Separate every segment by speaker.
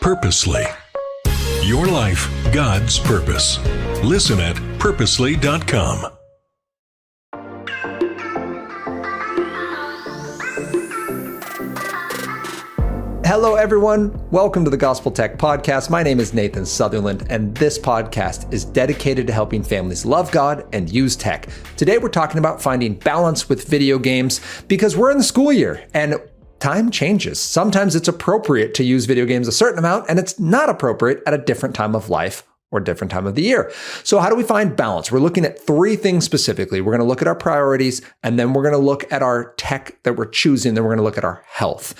Speaker 1: Purposely. Your life, God's purpose. Listen at purposely.com.
Speaker 2: Hello, everyone. Welcome to the Gospel Tech Podcast. My name is Nathan Sutherland, and this podcast is dedicated to helping families love God and use tech. Today, we're talking about finding balance with video games because we're in the school year and time changes. Sometimes it's appropriate to use video games a certain amount, and it's not appropriate at a different time of life or different time of the year. So how do we find balance? We're looking at three things specifically. We're going to look at our priorities, and then we're going to look at our tech that we're choosing. Then we're going to look at our health.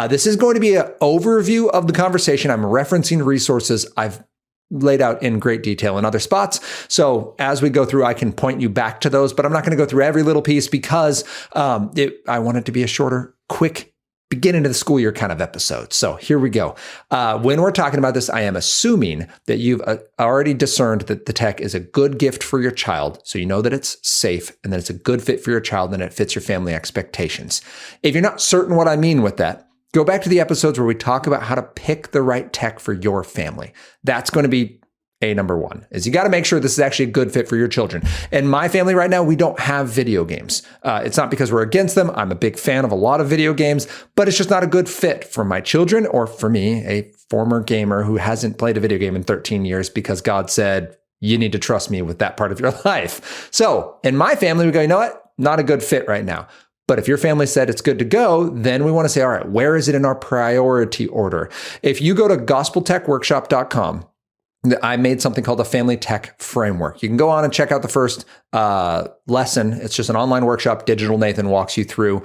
Speaker 2: This is going to be an overview of the conversation. I'm referencing resources I've laid out in great detail in other spots. So as we go through, I can point you back to those, but I'm not going to go through every little piece because I want it to be a shorter, quick beginning of the school year kind of episode. So here we go. When we're talking about this, I am assuming that you've already discerned that the tech is a good gift for your child. So you know that it's safe and that it's a good fit for your child and it fits your family expectations. If you're not certain what I mean with that, go back to the episodes where we talk about how to pick the right tech for your family. That's going to be number one, is you got to make sure this is actually a good fit for your children. In my family right now, we don't have video games. It's not because we're against them. I'm a big fan of a lot of video games, but it's just not a good fit for my children or for me, a former gamer who hasn't played a video game in 13 years because God said, you need to trust me with that part of your life. So in my family, we go, you know what? Not a good fit right now. But if your family said it's good to go, then we want to say, all right, where is it in our priority order? If you go to gospeltechworkshop.com, I made something called the Family Tech Framework. You can go on and check out the first lesson. It's just an online workshop. Digital Nathan walks you through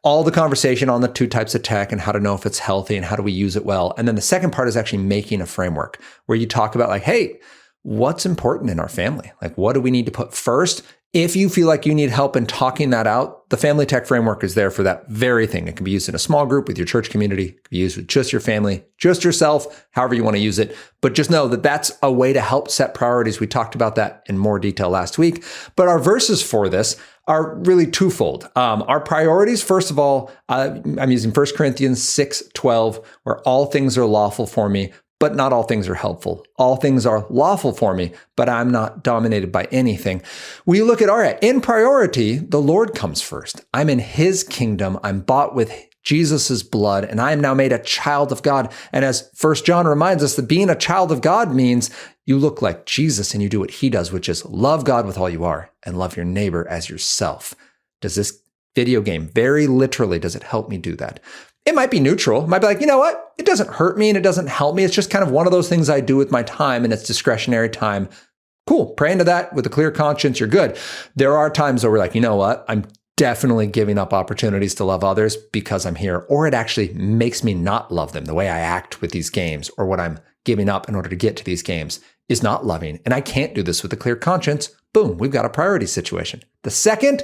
Speaker 2: all the conversation on the two types of tech and how to know if it's healthy and how do we use it well. And then the second part is actually making a framework where you talk about like, hey, what's important in our family? Like, what do we need to put first? If you feel like you need help in talking that out, the Family Tech Framework is there for that very thing. It can be used in a small group with your church community. It can be used with just your family, just yourself, however you want to use it. But just know that that's a way to help set priorities. We talked about that in more detail last week. But our verses for this are really twofold. Our priorities, first of all, I'm using 1 Corinthians 6:12, where all things are lawful for me, but not all things are helpful. All things are lawful for me, but I'm not dominated by anything. We look at, all right, in priority, the Lord comes first. I'm in his kingdom. I'm bought with Jesus's blood, and I am now made a child of God. And as 1 John reminds us, that being a child of God means you look like Jesus and you do what he does, which is love God with all you are and love your neighbor as yourself. Does this video game, very literally, does it help me do that? It might be neutral. It might be like, you know what? It doesn't hurt me and it doesn't help me. It's just kind of one of those things I do with my time and it's discretionary time. Cool. Pray into that with a clear conscience. You're good. There are times where we're like, you know what? I'm definitely giving up opportunities to love others because I'm here, or it actually makes me not love them. The way I act with these games or what I'm giving up in order to get to these games is not loving. And I can't do this with a clear conscience. Boom. We've got a priority situation. The second,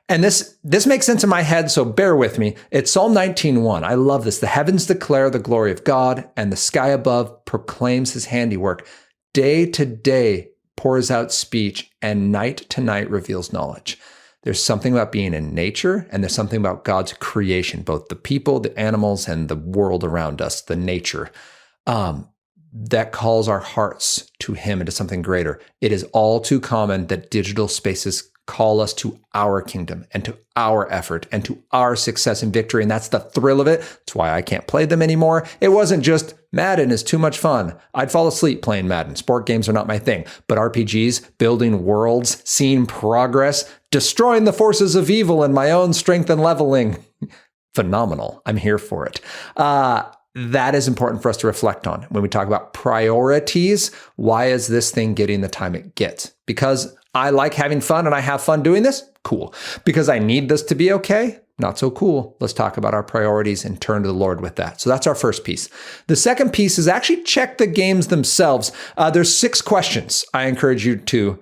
Speaker 2: and this makes sense in my head, so bear with me. It's Psalm 19:1. I love this. The heavens declare the glory of God, and the sky above proclaims his handiwork. Day to day pours out speech, and night to night reveals knowledge. There's something about being in nature, and there's something about God's creation, both the people, the animals, and the world around us, the nature, that calls our hearts to him and to something greater. It is all too common that digital spaces call us to our kingdom and to our effort and to our success and victory. And that's the thrill of it. That's why I can't play them anymore. It wasn't just Madden is too much fun. I'd fall asleep playing Madden. Sport games are not my thing. But RPGs, building worlds, seeing progress, destroying the forces of evil in my own strength and leveling. Phenomenal. I'm here for it. That is important for us to reflect on when we talk about priorities. Why is this thing getting the time it gets? Because I like having fun and I have fun doing this? Cool. Because I need this to be okay? Not so cool. Let's talk about our priorities and turn to the Lord with that. So that's our first piece. The second piece is actually check the games themselves. There's 6 questions I encourage you to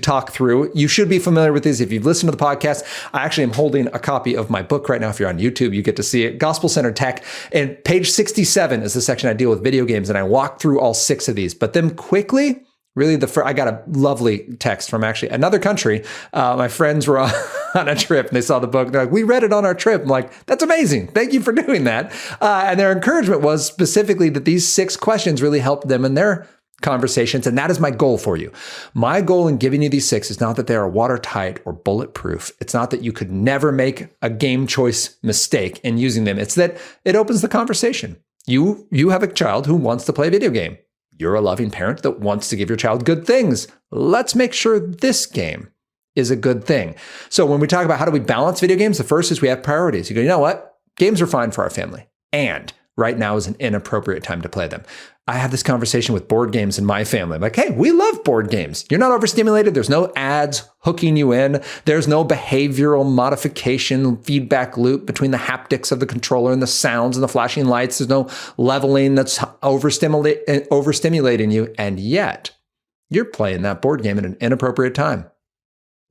Speaker 2: talk through. You should be familiar with these if you've listened to the podcast. I actually am holding a copy of my book right now. If you're on YouTube, you get to see it. Gospel Centered Tech. And page 67 is the section I deal with video games. And I walk through all 6 of these. But then quickly, Really, I got a lovely text from actually another country. My friends were on a trip and they saw the book. They're like, we read it on our trip. I'm like, that's amazing. Thank you for doing that. And their encouragement was specifically that these 6 questions really helped them in their conversations. And that is my goal for you. My goal in giving you these 6 is not that they are watertight or bulletproof. It's not that you could never make a game choice mistake in using them. It's that it opens the conversation. You have a child who wants to play a video game. You're a loving parent that wants to give your child good things. Let's make sure this game is a good thing. So when we talk about how do we balance video games, the first is we have priorities. You go, you know what? Games are fine for our family. And right now is an inappropriate time to play them. I have this conversation with board games in my family. I'm like, hey, we love board games. You're not overstimulated. There's no ads hooking you in. There's no behavioral modification feedback loop between the haptics of the controller and the sounds and the flashing lights. There's no leveling that's overstimulating you. And yet you're playing that board game at an inappropriate time.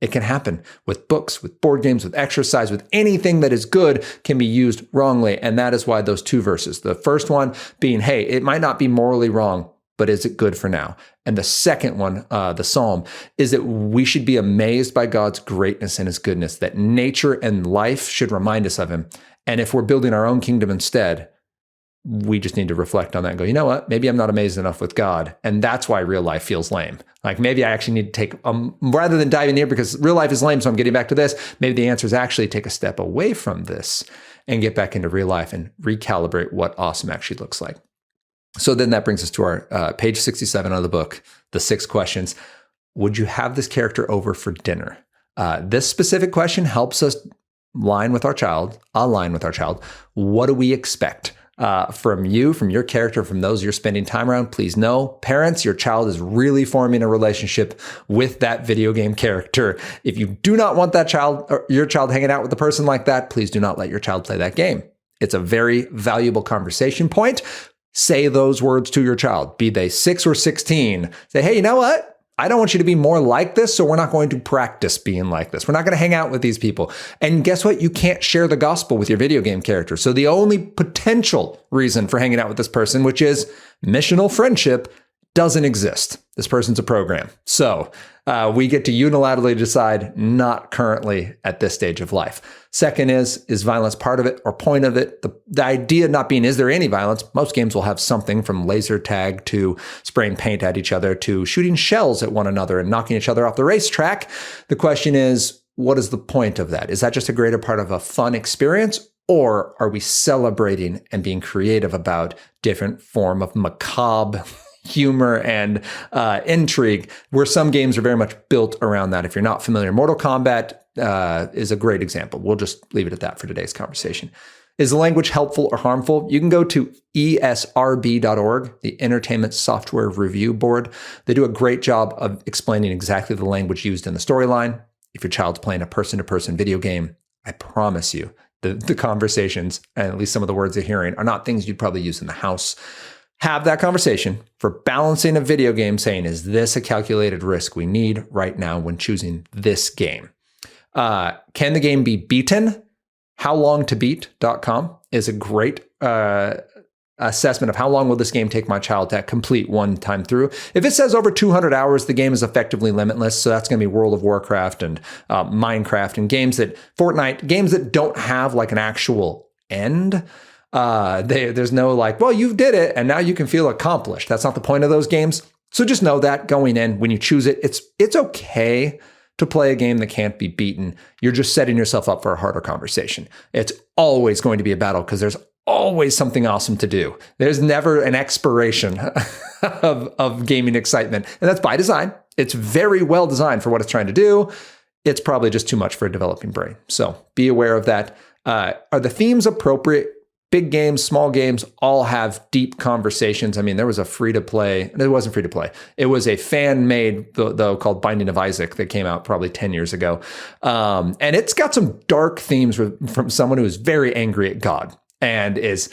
Speaker 2: It can happen with books, with board games, with exercise, with anything that is good can be used wrongly. And that is why those 2 verses, the first one being, hey, it might not be morally wrong, but is it good for now? And the second one, the Psalm, is that we should be amazed by God's greatness and his goodness, that nature and life should remind us of him. And if we're building our own kingdom instead, we just need to reflect on that and go, you know what? Maybe I'm not amazed enough with God. And that's why real life feels lame. Like maybe I actually need to take, rather than diving in because real life is lame, so I'm getting back to this, maybe the answer is actually take a step away from this and get back into real life and recalibrate what awesome actually looks like. So then that brings us to our page 67 of the book, the 6 questions. Would you have this character over for dinner? This specific question helps us align with our child. What do we expect? From you, from your character, from those you're spending time around? Please know, parents, your child is really forming a relationship with that video game character. If you do not want that child or your child hanging out with a person like that, please do not let your child play that game. It's a very valuable conversation point. Say those words to your child, be they 6 or 16. Say, hey, you know what? I don't want you to be more like this, so we're not going to practice being like this. We're not going to hang out with these people. And guess what? You can't share the gospel with your video game character. So the only potential reason for hanging out with this person, which is missional friendship, doesn't exist. This person's a program. So we get to unilaterally decide not currently at this stage of life. Second is violence part of it or point of it? The idea not being, is there any violence? Most games will have something from laser tag to spraying paint at each other to shooting shells at one another and knocking each other off the racetrack. The question is, what is the point of that? Is that just a greater part of a fun experience? Or are we celebrating and being creative about different form of macabre humor and intrigue, where some games are very much built around that? If you're not familiar, Mortal Kombat is a great example. We'll just leave it at that for today's conversation. Is the language helpful or harmful? You can go to esrb.org, the Entertainment Software Review Board. They do a great job of explaining exactly the language used in the storyline. If your child's playing a person-to-person video game, I promise you, the conversations, and at least some of the words they're hearing, are not things you'd probably use in the house. Have that conversation for balancing a video game, saying, is this a calculated risk we need right now when choosing this game? Can the game be beaten? Howlongtobeat.com is a great assessment of how long will this game take my child to complete one time through. If it says over 200 hours, the game is effectively limitless. So that's going to be World of Warcraft and Minecraft and Fortnite, games that don't have like an actual end. There's no like, well, you did it and now you can feel accomplished. That's not the point of those games. So just know that going in, when you choose it, it's okay to play a game that can't be beaten. You're just setting yourself up for a harder conversation. It's always going to be a battle because there's always something awesome to do. There's never an expiration of gaming excitement. And that's by design. It's very well designed for what it's trying to do. It's probably just too much for a developing brain. So be aware of that. Are the themes appropriate? Big games, small games, all have deep conversations. I mean, there was a free-to-play. It wasn't free-to-play. It was a fan-made, though, called Binding of Isaac that came out probably 10 years ago. And it's got some dark themes from someone who is very angry at God and is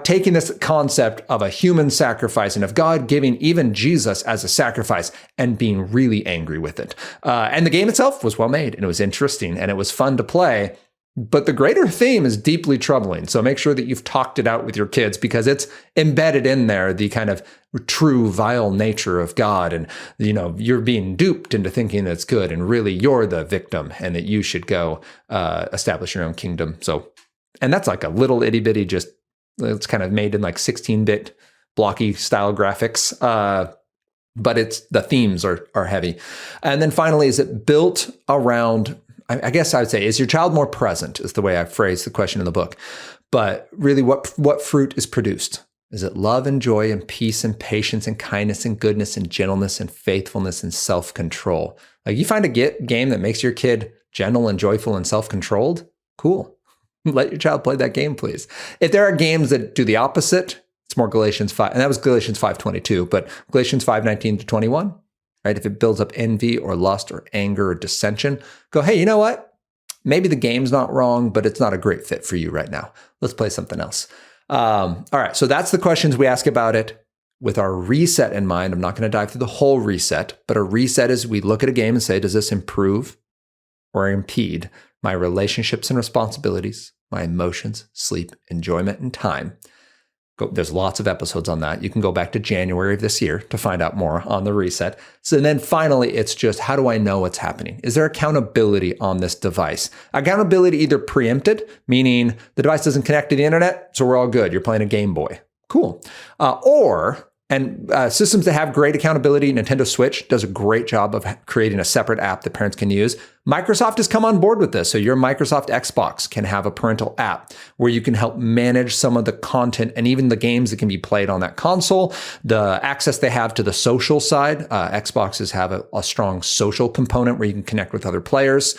Speaker 2: taking this concept of a human sacrifice and of God giving even Jesus as a sacrifice and being really angry with it. And the game itself was well made and it was interesting and it was fun to play. But the greater theme is deeply troubling. So make sure that you've talked it out with your kids, because it's embedded in there, the kind of true vile nature of God. And, you're being duped into thinking that's good. And really you're the victim and that you should go establish your own kingdom. And that's like a little itty bitty, it's kind of made in like 16-bit blocky style graphics. But the themes are heavy. And then finally, is it built around, I guess I would say, is your child more present, is the way I phrase the question in the book. But really, what fruit is produced? Is it love and joy and peace and patience and kindness and goodness and gentleness and faithfulness and self-control? Like, you find a game that makes your kid gentle and joyful and self-controlled? Cool. Let your child play that game, please. If there are games that do the opposite, it's more Galatians 5, and that was Galatians 5:22, but Galatians 5:19-21, right? If it builds up envy or lust or anger or dissension, go, hey, you know what? Maybe the game's not wrong, but it's not a great fit for you right now. Let's play something else. All right, so that's the questions we ask about it with our reset in mind. I'm not going to dive through the whole reset, but a reset is we look at a game and say, does this improve or impede my relationships and responsibilities, my emotions, sleep, enjoyment, and time? There's lots of episodes on that. You can go back to January of this year to find out more on the reset. So then finally, it's just, how do I know what's happening? Is there accountability on this device? Accountability either preempted, meaning the device doesn't connect to the internet, so we're all good. You're playing a Game Boy. Cool. And systems that have great accountability, Nintendo Switch does a great job of creating a separate app that parents can use. Microsoft has come on board with this. So your Microsoft Xbox can have a parental app where you can help manage some of the content and even the games that can be played on that console. The access they have to the social side, Xboxes have a strong social component where you can connect with other players.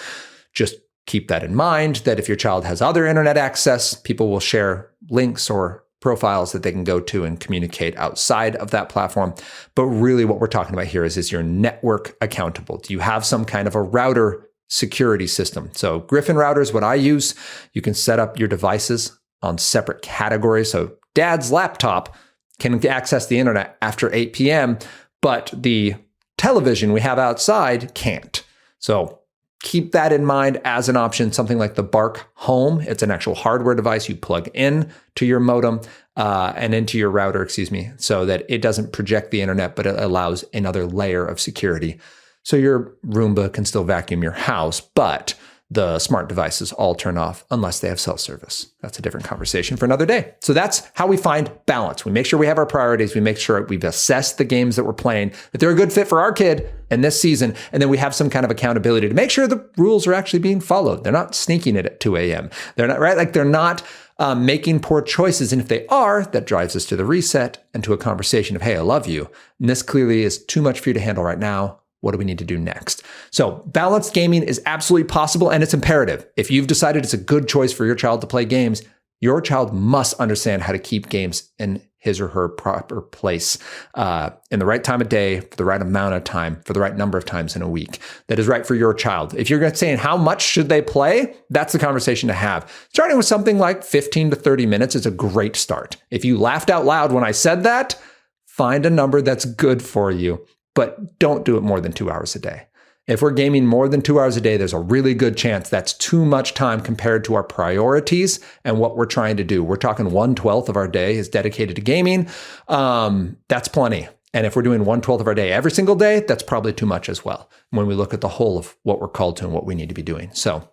Speaker 2: Just keep that in mind, that if your child has other internet access, people will share links or profiles that they can go to and communicate outside of that platform. But really what we're talking about here is your network accountable? Do you have some kind of a router security system? So Griffin router is what I use. You can set up your devices on separate categories. So dad's laptop can access the internet after 8 p.m., but the television we have outside can't. So keep that in mind as an option. Something like the Bark Home. It's an actual hardware device you plug in to your modem and into your router, so that it doesn't project the internet, but it allows another layer of security. So your Roomba can still vacuum your house, but the smart devices all turn off unless they have cell service. That's a different conversation for another day. So that's how we find balance. We make sure we have our priorities. We make sure we've assessed the games that we're playing, that they're a good fit for our kid in this season. And then we have some kind of accountability to make sure the rules are actually being followed. They're not sneaking it at 2 a.m. They're not, right? Like, they're not making poor choices. And if they are, that drives us to the reset and to a conversation of, hey, I love you. And this clearly is too much for you to handle right now. What do we need to do next? So balanced gaming is absolutely possible, and it's imperative. If you've decided it's a good choice for your child to play games, your child must understand how to keep games in his or her proper place in the right time of day, for the right amount of time, for the right number of times in a week that is right for your child. If you're saying how much should they play, that's the conversation to have. Starting with something like 15 to 30 minutes is a great start. If you laughed out loud when I said that, find a number that's good for you. But don't do it more than 2 hours a day. If we're gaming more than 2 hours a day, there's a really good chance that's too much time compared to our priorities and what we're trying to do. We're talking 1/12 of our day is dedicated to gaming. That's plenty. And if we're doing 1/12 of our day every single day, that's probably too much as well, when we look at the whole of what we're called to and what we need to be doing. So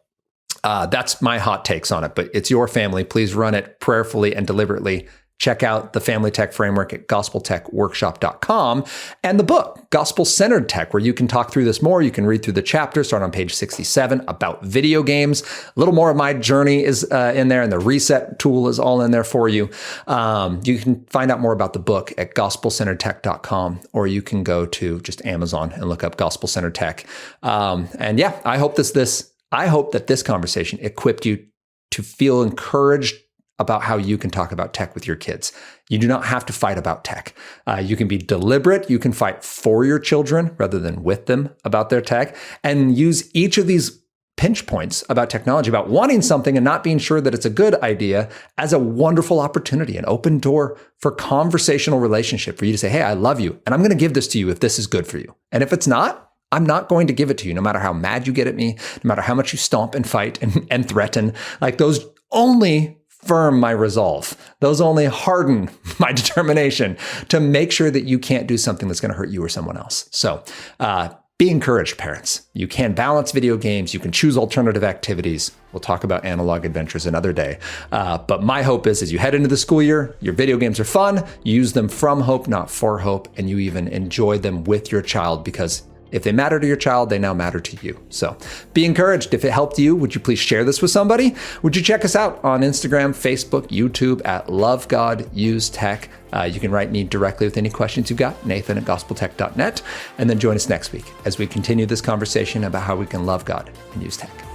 Speaker 2: that's my hot takes on it, but it's your family. Please run it prayerfully and deliberately. Check out the Family Tech Framework at gospeltechworkshop.com and the book, Gospel Centered Tech, where you can talk through this more. You can read through the chapter, start on page 67 about video games. A little more of my journey is in there, and the reset tool is all in there for you. You can find out more about the book at gospelcenteredtech.com, or you can go to just Amazon and look up Gospel Centered Tech. And yeah, I hope that this conversation equipped you to feel encouraged about how you can talk about tech with your kids. You do not have to fight about tech. You can be deliberate. You can fight for your children rather than with them about their tech, and use each of these pinch points about technology, about wanting something and not being sure that it's a good idea, as a wonderful opportunity, an open door for conversational relationship for you to say, hey, I love you, and I'm going to give this to you if this is good for you. And if it's not, I'm not going to give it to you, no matter how mad you get at me, no matter how much you stomp and fight and threaten. Like, those only firm my resolve. Those only harden my determination to make sure that you can't do something that's going to hurt you or someone else. So be encouraged, parents. You can balance video games. You can choose alternative activities. We'll talk about analog adventures another day. But my hope is, as you head into the school year, your video games are fun. You use them from hope, not for hope. And you even enjoy them with your child, because if they matter to your child, they now matter to you. So be encouraged. If it helped you, would you please share this with somebody? Would you check us out on Instagram, Facebook, YouTube at Love God Use Tech? You can write me directly with any questions you've got, Nathan@gospeltech.net. And then join us next week as we continue this conversation about how we can love God and use tech.